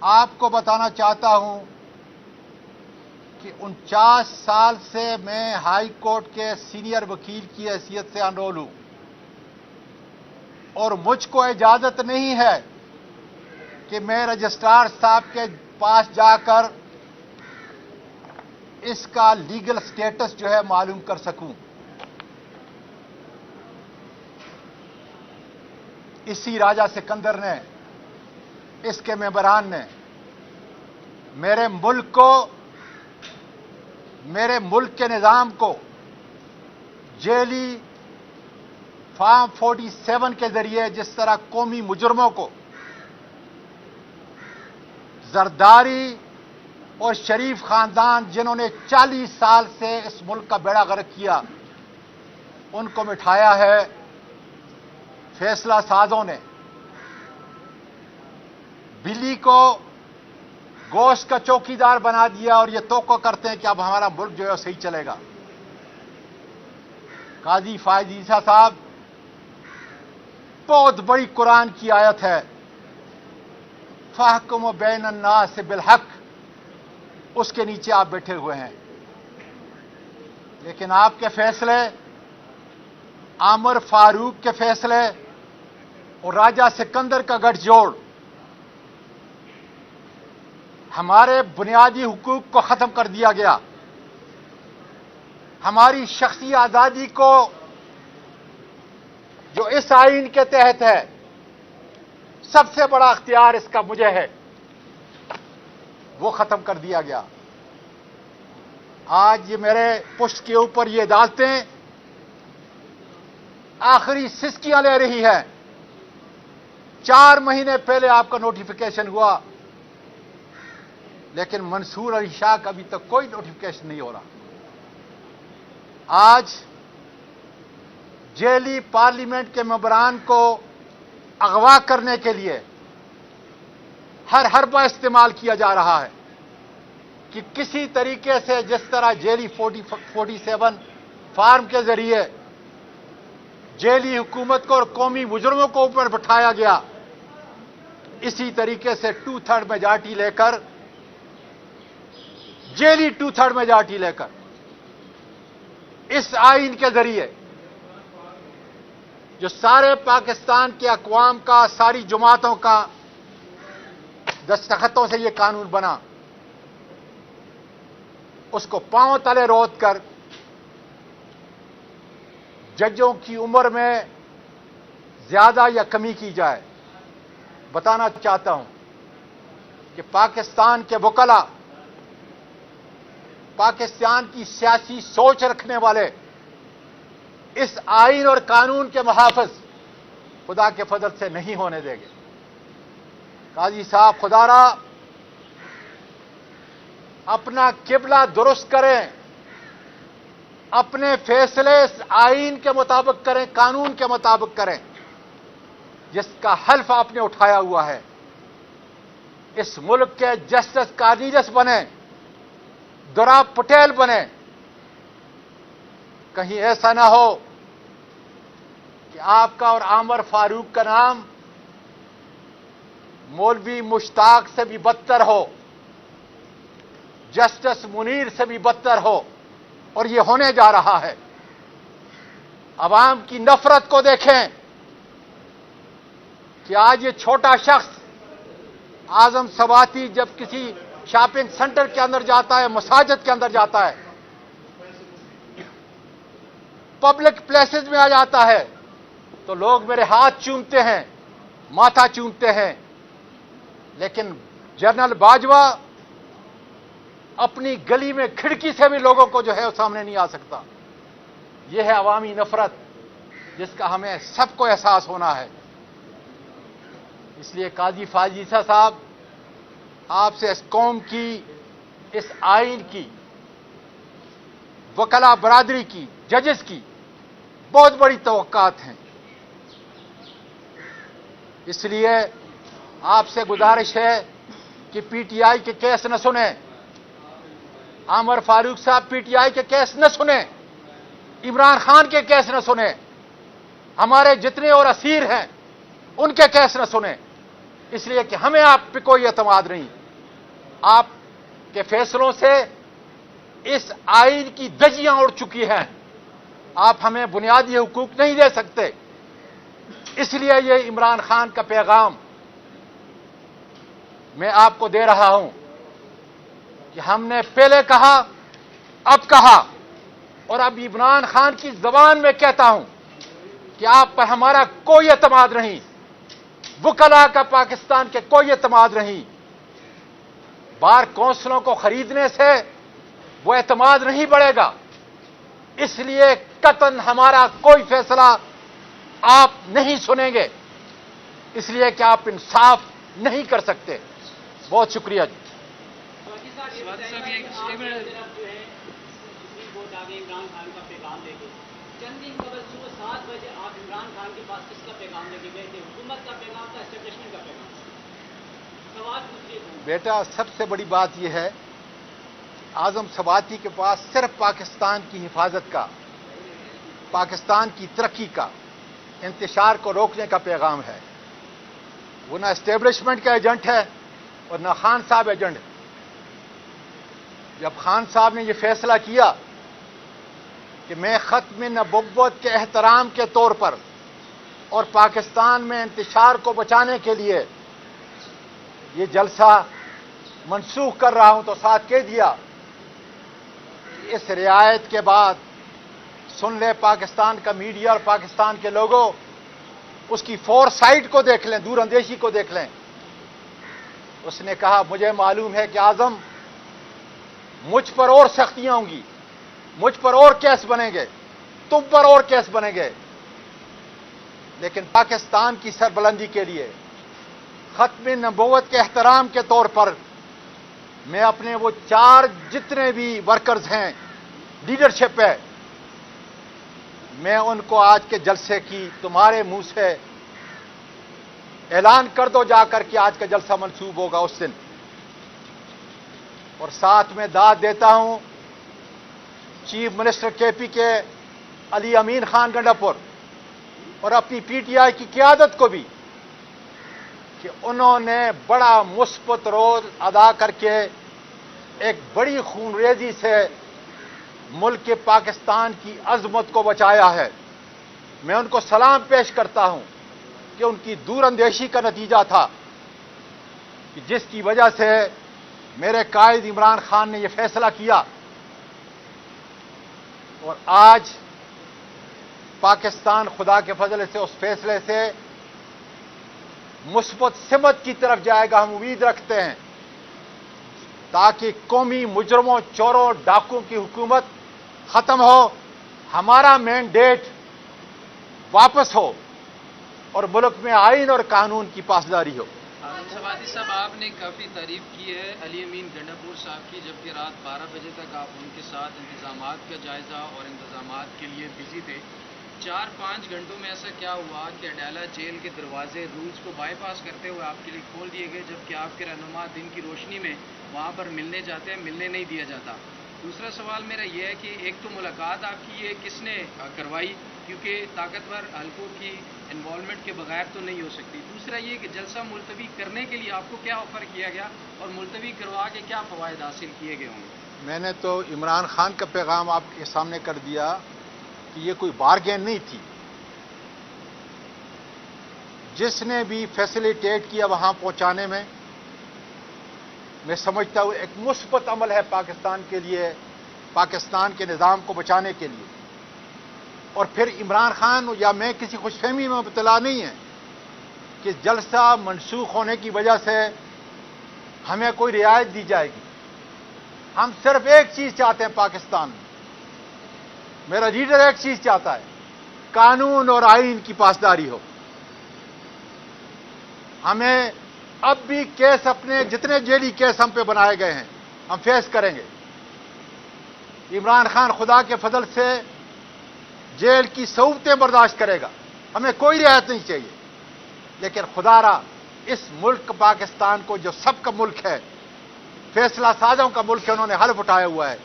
آپ کو بتانا چاہتا ہوں کہ 49 سال سے میں ہائی کورٹ کے سینئر وکیل کی حیثیت سے انرول ہوں اور مجھ کو اجازت نہیں ہے کہ میں رجسٹرار صاحب کے پاس جا کر اس کا لیگل سٹیٹس جو ہے معلوم کر سکوں۔ اسی راجہ سکندر نے، اس کے ممبران نے میرے ملک کے نظام کو جیلی فارم 47 کے ذریعے جس طرح قومی مجرموں کو زرداری اور شریف خاندان جنہوں نے 40 سال سے اس ملک کا بیڑا غرق کیا ان کو مٹھایا ہے، فیصلہ سازوں نے بلی کو گوشت کا چوکیدار بنا دیا اور یہ توقع کرتے ہیں کہ اب ہمارا ملک جو ہے صحیح چلے گا۔ قاضی فائز عیسیٰ صاحب، بہت بڑی قرآن کی آیت ہے، فاحکم بین الناس بالحق، اس کے نیچے آپ بیٹھے ہوئے ہیں، لیکن آپ کے فیصلے، عامر فاروق کے فیصلے اور راجہ سکندر کا گٹھ جوڑ ہمارے بنیادی حقوق کو ختم کر دیا گیا، ہماری شخصی آزادی کو جو اس آئین کے تحت ہے، سب سے بڑا اختیار اس کا مجھے ہے، وہ ختم کر دیا گیا۔ آج یہ میرے پشت کے اوپر یہ عدالتیں آخری سسکیاں لے رہی ہے۔ 4 مہینے پہلے آپ کا نوٹیفیکیشن ہوا، لیکن منصور علی شاہ کا ابھی تک کوئی نوٹیفیکیشن نہیں ہو رہا۔ آج جیلی پارلیمنٹ کے ممبران کو اغوا کرنے کے لیے ہر حربہ استعمال کیا جا رہا ہے کہ کسی طریقے سے جس طرح جیلی 47 فارم کے ذریعے جیلی حکومت کو اور قومی مجرموں کو اوپر بٹھایا گیا، اسی طریقے سے 2/3 میجارٹی لے کر، جیلی 2/3 میجارٹی لے کر اس آئین کے ذریعے جو سارے پاکستان کے اقوام کا، ساری جماعتوں کا دستخطوں سے یہ قانون بنا، اس کو پاؤں تلے روت کر ججوں کی عمر میں زیادہ یا کمی کی جائے۔ بتانا چاہتا ہوں کہ پاکستان کے وکلاء، پاکستان کی سیاسی سوچ رکھنے والے اس آئین اور قانون کے محافظ خدا کے فضل سے نہیں ہونے دیں گے۔ قاضی صاحب، خدا را اپنا قبلہ درست کریں، اپنے فیصلے اس آئین کے مطابق کریں، قانون کے مطابق کریں جس کا حلف آپ نے اٹھایا ہوا ہے۔ اس ملک کے جسٹس کارنیلس بنے، دورا پٹیل بنے، کہیں ایسا نہ ہو کہ آپ کا اور عامر فاروق کا نام مولوی مشتاق سے بھی بدتر ہو، جسٹس منیر سے بھی بدتر ہو، اور یہ ہونے جا رہا ہے۔ عوام کی نفرت کو دیکھیں کہ آج یہ چھوٹا شخص اعظم سواتی جب کسی شاپنگ سینٹر کے اندر جاتا ہے، مساجد کے اندر جاتا ہے، پبلک پلیسز میں آ جاتا ہے تو لوگ میرے ہاتھ چومتے ہیں، ماتھا چومتے ہیں، لیکن جنرل باجوہ اپنی گلی میں کھڑکی سے بھی لوگوں کو جو ہے وہ سامنے نہیں آ سکتا۔ یہ ہے عوامی نفرت جس کا ہمیں سب کو احساس ہونا ہے۔ اس لیے قاضی فائز عیسیٰ صاحب، آپ سے اس قوم کی، اس آئین کی، وکلاء برادری کی، ججز کی بہت بڑی توقعات ہیں۔ اس لیے آپ سے گزارش ہے کہ پی ٹی آئی کے کیس نہ سنیں، عامر فاروق صاحب پی ٹی آئی کے کیس نہ سنیں، عمران خان کے کیس نہ سنیں، ہمارے جتنے اور اسیر ہیں ان کے کیس نہ سنیں۔ اس لیے کہ ہمیں آپ پہ کوئی اعتماد نہیں. آپ کے فیصلوں سے اس آئین کی دھجیاں اڑ چکی ہیں. آپ ہمیں بنیادی حقوق نہیں دے سکتے. اس لیے یہ عمران خان کا پیغام میں آپ کو دے رہا ہوں کہ ہم نے پہلے کہا، اب کہا، اور اب عمران خان کی زبان میں کہتا ہوں کہ آپ پر ہمارا کوئی اعتماد نہیں. وکلاء کا پاکستان کے کوئی اعتماد نہیں. بار کونسلوں کو خریدنے سے وہ اعتماد نہیں بڑھے گا. اس لیے قطعاً ہمارا کوئی فیصلہ آپ نہیں سنیں گے، اس لیے کہ آپ انصاف نہیں کر سکتے. بہت شکریہ جی. عمران خان کا پیغام لے کے چند دن قبل صبح 7 بجے آپ عمران خان کے پاس کس کا پیغام لے کے گئے تھے؟ حکومت کا پیغام تھا، اسٹیبلشمنٹ کا پیغام؟ سوال پوچھیے. بیٹا، سب سے بڑی بات یہ ہے، اعظم سواتی کے پاس صرف پاکستان کی حفاظت کا، پاکستان کی ترقی کا، انتشار کو روکنے کا پیغام ہے. وہ نہ اسٹیبلشمنٹ کا ایجنٹ ہے اور نہ خان صاحب ایجنٹ. جب خان صاحب نے یہ فیصلہ کیا کہ میں ختم نبوت کے احترام کے طور پر اور پاکستان میں انتشار کو بچانے کے لیے یہ جلسہ منسوخ کر رہا ہوں، تو ساتھ کہہ دیا کہ اس رعایت کے بعد سن لے پاکستان کا میڈیا اور پاکستان کے لوگوں، اس کی فور سائٹ کو دیکھ لیں، دور اندیشی کو دیکھ لیں. اس نے کہا مجھے معلوم ہے کہ اعظم مجھ پر اور سختیاں ہوں گی، مجھ پر اور کیس بنیں گے، تم پر اور کیس بنیں گے، لیکن پاکستان کی سربلندی کے لیے، ختم نبوت کے احترام کے طور پر میں اپنے وہ 4 جتنے بھی ورکرز ہیں، لیڈرشپ ہے، میں ان کو آج کے جلسے کی تمہارے منہ سے اعلان کر دو جا کر کہ آج کا جلسہ منسوخ ہوگا اس دن. اور ساتھ میں داد دیتا ہوں چیف منسٹر کے پی کے علی امین خان گنڈاپور اور اپنی پی ٹی آئی کی قیادت کو بھی کہ انہوں نے بڑا مثبت رول ادا کر کے ایک بڑی خونریزی سے ملک کے پاکستان کی عظمت کو بچایا ہے. میں ان کو سلام پیش کرتا ہوں کہ ان کی دور اندیشی کا نتیجہ تھا کہ جس کی وجہ سے میرے قائد عمران خان نے یہ فیصلہ کیا. اور آج پاکستان خدا کے فضل سے اس فیصلے سے مثبت سمت کی طرف جائے گا. ہم امید رکھتے ہیں تاکہ قومی مجرموں، چوروں، ڈاکوں کی حکومت ختم ہو، ہمارا مینڈیٹ واپس ہو اور ملک میں آئین اور قانون کی پاسداری ہو. سواتی صاحب، آپ نے کافی تعریف کی ہے علی امین گنڈاپور صاحب کی، جبکہ رات 12 بجے تک آپ ان کے ساتھ انتظامات کا جائزہ اور انتظامات کے لیے بزی تھے. 4-5 گھنٹوں میں ایسا کیا ہوا کہ اڈیالہ جیل کے دروازے رولز کو بائی پاس کرتے ہوئے آپ کے لیے کھول دیے گئے، جبکہ آپ کے رہنما دن کی روشنی میں وہاں پر ملنے جاتے ہیں، ملنے نہیں دیا جاتا؟ دوسرا سوال میرا یہ ہے کہ ایک تو ملاقات آپ کی یہ کس نے کروائی، کیونکہ طاقتور حلقوں کی انوالومنٹ کے بغیر تو نہیں ہو سکتی. دوسرا یہ کہ جلسہ ملتوی کرنے کے لیے آپ کو کیا آفر کیا گیا اور ملتوی کروا کے کیا فوائد حاصل کیے گئے ہوں گے؟ میں نے تو عمران خان کا پیغام آپ کے سامنے کر دیا کہ یہ کوئی بارگین نہیں تھی. جس نے بھی فیسیلیٹیٹ کیا وہاں پہنچانے میں سمجھتا ہوں ایک مثبت عمل ہے پاکستان کے لیے، پاکستان کے نظام کو بچانے کے لیے. اور پھر عمران خان یا میں کسی خوش فہمی میں مبتلا نہیں ہے کہ جلسہ منسوخ ہونے کی وجہ سے ہمیں کوئی رعایت دی جائے گی. ہم صرف ایک چیز چاہتے ہیں پاکستان میں، میرا لیڈر ایک چیز چاہتا ہے، قانون اور آئین کی پاسداری ہو. ہمیں اب بھی کیس، اپنے جتنے جیلی کیس ہم پہ بنائے گئے ہیں ہم فیس کریں گے. عمران خان خدا کے فضل سے جیل کی سہولتیں برداشت کرے گا، ہمیں کوئی رعایت نہیں چاہیے، لیکن خدا را اس ملک پاکستان کو جو سب کا ملک ہے، فیصلہ سازوں کا ملک ہے، انہوں نے حلف اٹھایا ہوا ہے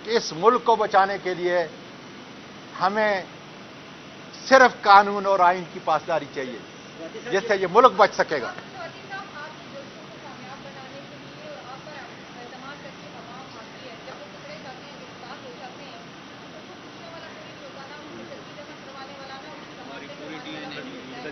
کہ اس ملک کو بچانے کے لیے ہمیں صرف قانون اور آئین کی پاسداری چاہیے، جس سے یہ ملک بچ سکے گا.